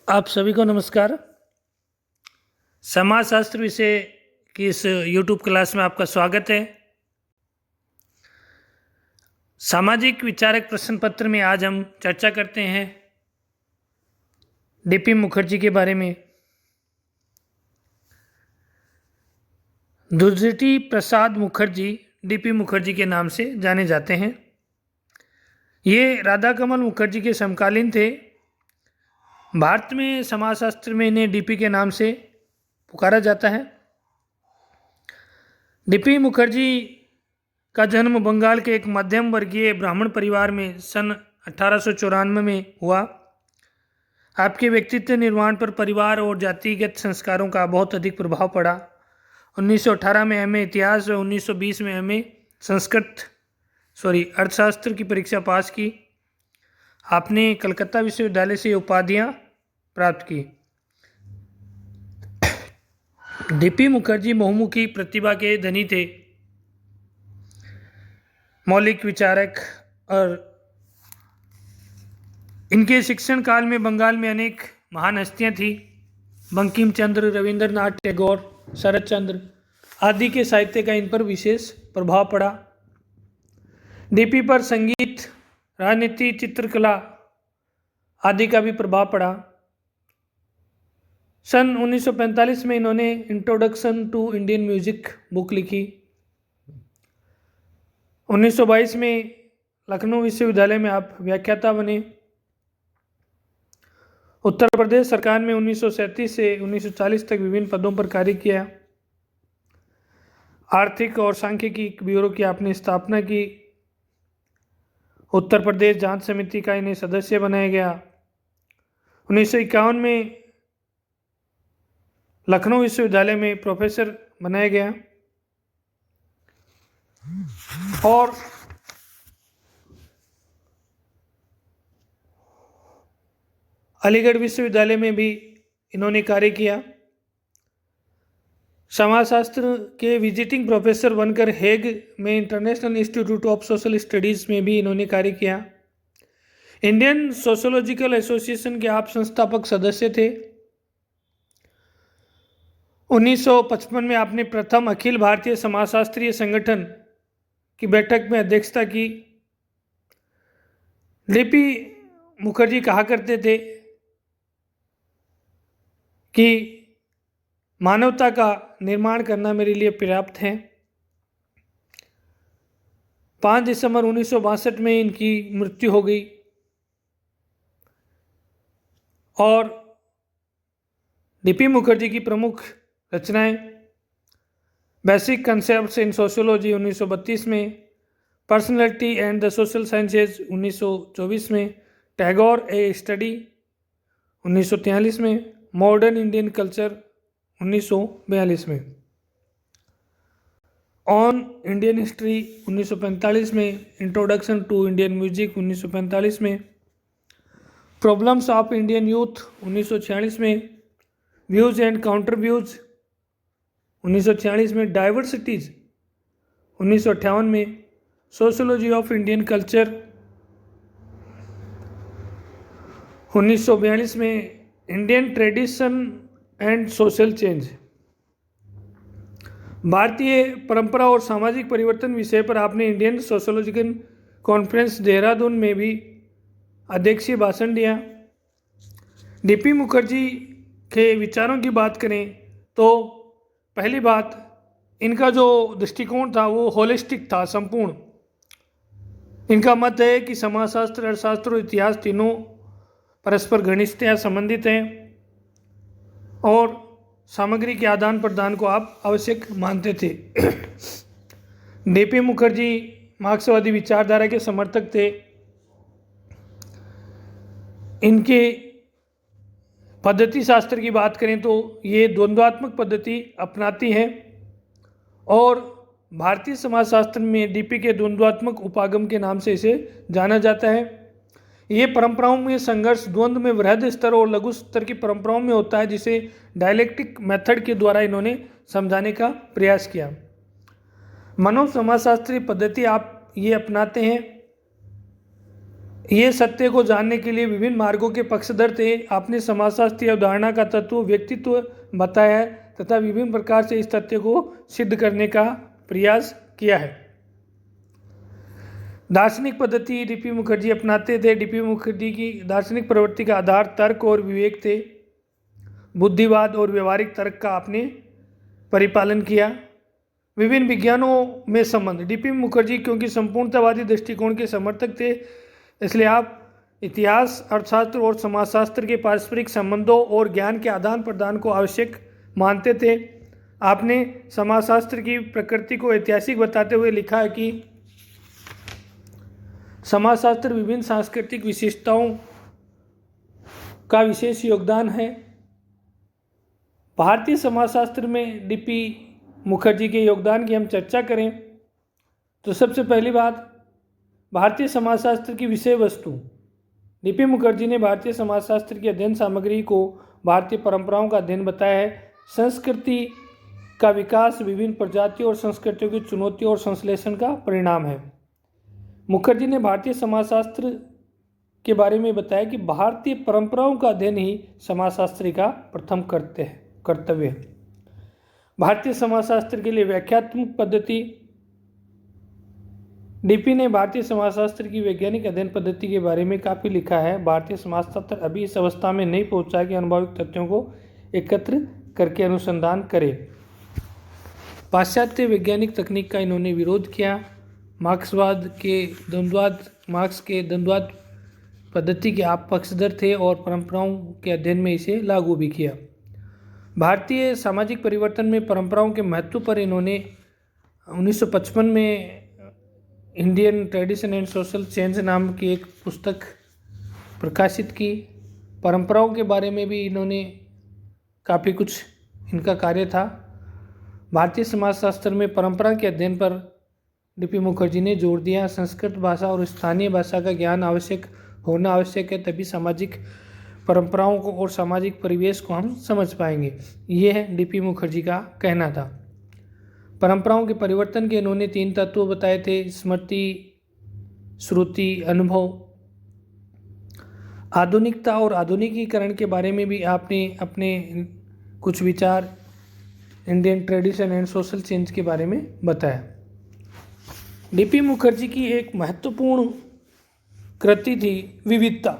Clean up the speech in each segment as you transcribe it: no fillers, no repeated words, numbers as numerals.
आप सभी को नमस्कार। समाजशास्त्र विषय की इस YouTube क्लास में आपका स्वागत है। सामाजिक विचारक प्रश्न पत्र में आज हम चर्चा करते हैं डीपी मुखर्जी के बारे में। दुर्जटी प्रसाद मुखर्जी डीपी मुखर्जी के नाम से जाने जाते हैं। ये राधा कमल मुखर्जी के समकालीन थे। भारत में समाजशास्त्र में इन्हें डीपी के नाम से पुकारा जाता है। डीपी मुखर्जी का जन्म बंगाल के एक मध्यम वर्गीय ब्राह्मण परिवार में सन 1894 में हुआ। आपके व्यक्तित्व निर्माण पर परिवार और जातिगत संस्कारों का बहुत अधिक प्रभाव पड़ा। 1918 में एमए इतिहास और 1920 में एमए अर्थशास्त्र की परीक्षा पास की। आपने कलकत्ता विश्वविद्यालय से उपाधियां प्राप्त की। डीपी मुखर्जी बहुमुखी प्रतिभा के धनी थे, मौलिक विचारक, और इनके शिक्षण काल में बंगाल में अनेक महान हस्तियां थी। बंकिम चंद्र, रविंद्रनाथ टैगोर, शरद चंद्र आदि के साहित्य का इन पर विशेष प्रभाव पड़ा। डीपी पर संगीत, राजनीति, चित्रकला आदि का भी प्रभाव पड़ा। सन 1945 में इन्होंने introduction to Indian music book लिखी। 1922 में लखनऊ विश्वविद्यालय में आप व्याख्याता बने। उत्तर प्रदेश सरकार में 1937 से 1940 तक विभिन्न पदों पर कार्य किया। आर्थिक और सांख्यिकी ब्यूरो की आपने स्थापना की। उत्तर प्रदेश जांच समिति का इन्हें सदस्य बनाया गया। 1951 में लखनऊ विश्वविद्यालय में प्रोफेसर बनाया गया और अलीगढ़ विश्वविद्यालय में भी इन्होंने कार्य किया। समाजशास्त्र के विजिटिंग प्रोफेसर बनकर हेग में international institute of social studies में भी इन्होंने कार्य किया। इंडियन सोशोलॉजिकल एसोसिएशन के आप संस्थापक सदस्य थे। 1955 में आपने प्रथम अखिल भारतीय समाजशास्त्रीय संगठन की बैठक में अध्यक्षता की। डीपी मुखर्जी कहा करते थे कि मानवता का निर्माण करना मेरे लिए पर्याप्त है। 5 दिसंबर 1962 में इनकी मृत्यु हो गई और डीपी मुखर्जी की प्रमुख रचनाएं बेसिक कंसेप्ट्स इन सोशियोलॉजी 1932 में, personality and the social sciences 1924 में, टैगोर ए स्टडी 1943 में, मॉडर्न इंडियन कल्चर 1942 में, ऑन इंडियन हिस्ट्री 1945 में, इंट्रोडक्शन टू इंडियन म्यूजिक 1945 में, प्रॉब्लम्स ऑफ इंडियन यूथ 1946 में, व्यूज़ एंड काउंटर व्यूज़ 1946 में, डाइवर्सिटीज़ 1958 में, सोशियोलॉजी ऑफ इंडियन कल्चर 1942 में, Indian tradition and social change, भारतीय परंपरा और सामाजिक परिवर्तन विषय पर आपने इंडियन सोशोलॉजिकल कॉन्फ्रेंस देहरादून में भी अध्यक्षीय भाषण दिया। डीपी मुखर्जी के विचारों की बात करें तो पहली बात, इनका जो दृष्टिकोण था वो होलिस्टिक था, संपूर्ण। इनका मत है कि समाजशास्त्र, अर्थशास्त्र और इतिहास तीनों परस्पर घनिष्ठतया संबंधित हैं और सामग्री के आदान प्रदान को आप आवश्यक मानते थे। डीपी मुखर्जी मार्क्सवादी विचारधारा के समर्थक थे। इनके पद्धति शास्त्र की बात करें तो ये द्वंद्वात्मक पद्धति अपनाती हैं और भारतीय समाजशास्त्र में डीपी के द्वंद्वात्मक उपागम के नाम से इसे जाना जाता है। ये परंपराओं में संघर्ष द्वंद्व में वृहद स्तर और लघु स्तर की परंपराओं में होता है, जिसे डायलेक्टिक मेथड के द्वारा इन्होंने समझाने का प्रयास किया। मनोसमाजशास्त्री पद्धति आप ये अपनाते हैं। ये सत्य को जानने के लिए विभिन्न मार्गों के पक्षधर थे। आपने समाजशास्त्रीय अवधारणा का तत्व व्यक्तित्व बताया है तथा विभिन्न प्रकार से इस तथ्य को सिद्ध करने का प्रयास किया है। दार्शनिक पद्धति डीपी मुखर्जी अपनाते थे। डीपी मुखर्जी की दार्शनिक प्रवृत्ति का आधार तर्क और विवेक थे। बुद्धिवाद और व्यवहारिक तर्क का आपने परिपालन किया। विभिन्न विज्ञानों में संबंध डीपी मुखर्जी क्योंकि संपूर्णतावादी दृष्टिकोण के समर्थक थे, इसलिए आप इतिहास, अर्थशास्त्र और समाजशास्त्र के पारस्परिक संबंधों और ज्ञान के आदान प्रदान को आवश्यक मानते थे। आपने समाजशास्त्र की प्रकृति को ऐतिहासिक बताते हुए लिखा है कि समाजशास्त्र विभिन्न सांस्कृतिक विशेषताओं का विशेष योगदान है। भारतीय समाजशास्त्र में डीपी मुखर्जी के योगदान की हम चर्चा करें तो सबसे पहली बात, भारतीय समाजशास्त्र की विषय वस्तु। डीपी मुखर्जी ने भारतीय समाजशास्त्र की अध्ययन सामग्री को भारतीय परंपराओं का अध्ययन बताया है। संस्कृति का विकास विभिन्न प्रजातियों और संस्कृतियों की चुनौतियों और संश्लेषण का परिणाम है। मुखर्जी ने भारतीय समाजशास्त्र के बारे में बताया कि भारतीय परंपराओं का अध्ययन ही समाजशास्त्री का प्रथम कर्तव्य है। भारतीय समाजशास्त्र के लिए व्याख्यात्मक पद्धति। डीपी ने भारतीय समाजशास्त्र की वैज्ञानिक अध्ययन पद्धति के बारे में काफ़ी लिखा है। भारतीय समाजशास्त्र अभी इस अवस्था में नहीं पहुंचा कि अनुभविक तथ्यों को एकत्र करके अनुसंधान करे। पाश्चात्य वैज्ञानिक तकनीक का इन्होंने विरोध किया। मार्क्स के द्वंद्ववाद पद्धति के आप पक्षधर थे और परंपराओं के अध्ययन में इसे लागू भी किया। भारतीय सामाजिक परिवर्तन में परंपराओं के महत्व पर इन्होंने 1955 में Indian tradition and social change नाम की एक पुस्तक प्रकाशित की। परंपराओं के बारे में भी इन्होंने काफ़ी कुछ इनका कार्य था। भारतीय समाजशास्त्र में परंपरा के अध्ययन पर डीपी मुखर्जी ने जोर दिया। संस्कृत भाषा और स्थानीय भाषा का ज्ञान होना आवश्यक है, तभी सामाजिक परंपराओं को और सामाजिक परिवेश को हम समझ पाएंगे। यह डीपी मुखर्जी का कहना था। परंपराओं के परिवर्तन के इन्होंने 3 तत्व बताए थे: स्मृति, श्रुति, अनुभव। आधुनिकता और आधुनिकीकरण के बारे में भी आपने अपने कुछ विचार Indian tradition and social change के बारे में बताया। डीपी मुखर्जी की एक महत्वपूर्ण कृति थी विविधता।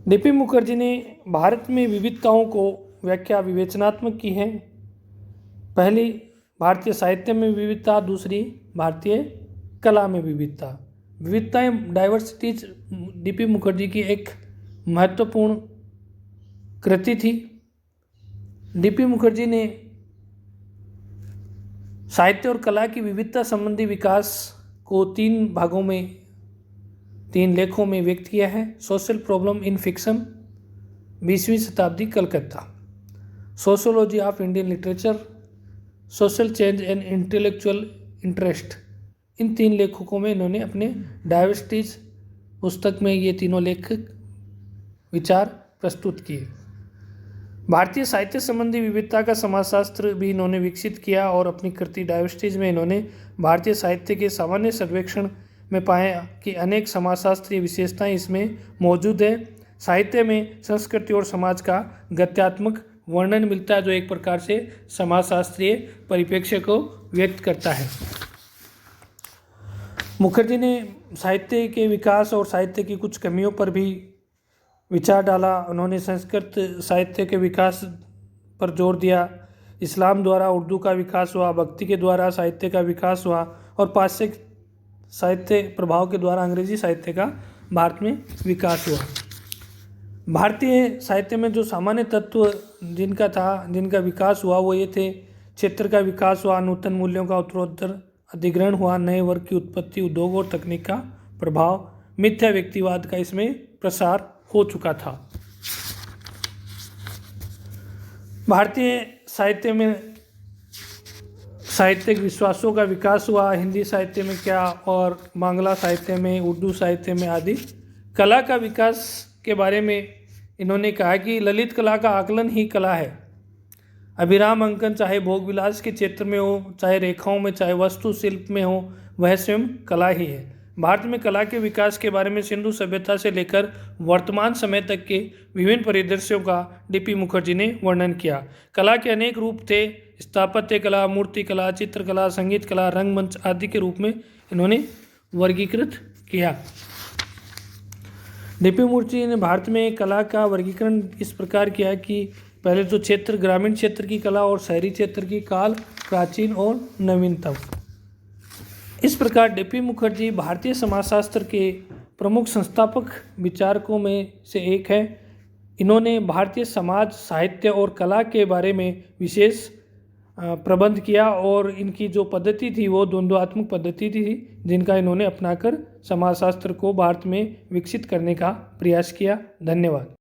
डीपी मुखर्जी ने भारत में विविधताओं को व्याख्या विवेचनात्मक की है। पहली भारतीय साहित्य में विविधता, दूसरी भारतीय कला में विविधता। विविधताएं, डाइवर्सिटीज डीपी मुखर्जी की एक महत्वपूर्ण कृति थी। डीपी मुखर्जी ने साहित्य और कला की विविधता संबंधी विकास को 3 भागों में, 3 लेखों में व्यक्त किया है। सोशल प्रॉब्लम इन फिक्शन, 20वीं शताब्दी Calcutta. Sociology of Indian literature, social change and intellectual interest. इन 3 लेखकों में इन्होंने अपने डाइवर्सिटीज पुस्तक में ये तीनों लेखक विचार प्रस्तुत किए। भारतीय साहित्य संबंधी विविधता का समाजशास्त्र भी इन्होंने विकसित किया और अपनी कृति डाइवर्सिटीज में इन्होंने भारतीय साहित्य के सामान्य सर्वेक्षण में पाया कि अनेक समाजशास्त्रीय विशेषताएं इसमें मौजूद है। साहित्य में संस्कृति और समाज का गत्यात्मक वर्णन मिलता है, जो एक प्रकार से समाजशास्त्रीय परिप्रेक्ष्य को व्यक्त करता है। मुखर्जी ने साहित्य के विकास और साहित्य की कुछ कमियों पर भी विचार डाला। उन्होंने संस्कृत साहित्य के विकास पर जोर दिया। इस्लाम द्वारा उर्दू का विकास हुआ, भक्ति के द्वारा साहित्य का विकास हुआ और पाश्चात्य साहित्य प्रभाव के द्वारा अंग्रेजी साहित्य का भारत में विकास हुआ। भारतीय साहित्य में जो सामान्य तत्व जिनका विकास हुआ वो ये थे: क्षेत्र का विकास हुआ, नूतन मूल्यों का उत्तरोत्तर अधिग्रहण हुआ, नए वर्ग की उत्पत्ति, उद्योग और तकनीक का प्रभाव, मिथ्या व्यक्तिवाद का इसमें प्रसार हो चुका था। भारतीय साहित्य में साहित्यिक विश्वासों का विकास हुआ, हिंदी साहित्य में क्या और बांग्ला साहित्य में, उर्दू साहित्य में आदि। कला का विकास के बारे में इन्होंने कहा कि ललित कला का आकलन ही कला है। अभिराम अंकन चाहे भोग विलास के क्षेत्र में हो, चाहे रेखाओं में, चाहे वस्तु शिल्प में हो, वह स्वयं कला ही है। भारत में कला के विकास के बारे में सिंधु सभ्यता से लेकर वर्तमान समय तक के विभिन्न परिदृश्यों का डीपी मुखर्जी ने वर्णन किया। कला के अनेक रूप थे, स्थापत्य कला, मूर्ति कला, चित्रकला, संगीत कला, रंगमंच आदि के रूप में इन्होंने वर्गीकृत किया। डीपी मुखर्जी ने भारत में कला का वर्गीकरण इस प्रकार किया कि पहले तो क्षेत्र, ग्रामीण क्षेत्र की कला और शहरी क्षेत्र की काल, प्राचीन और नवीनतम। इस प्रकार डीपी मुखर्जी भारतीय समाजशास्त्र के प्रमुख संस्थापक विचारकों में से एक है। इन्होंने भारतीय समाज, साहित्य और कला के बारे में विशेष प्रबंध किया और इनकी जो पद्धति थी वो द्वंद्वात्मक पद्धति थी, जिनका इन्होंने अपनाकर समाजशास्त्र को भारत में विकसित करने का प्रयास किया। धन्यवाद।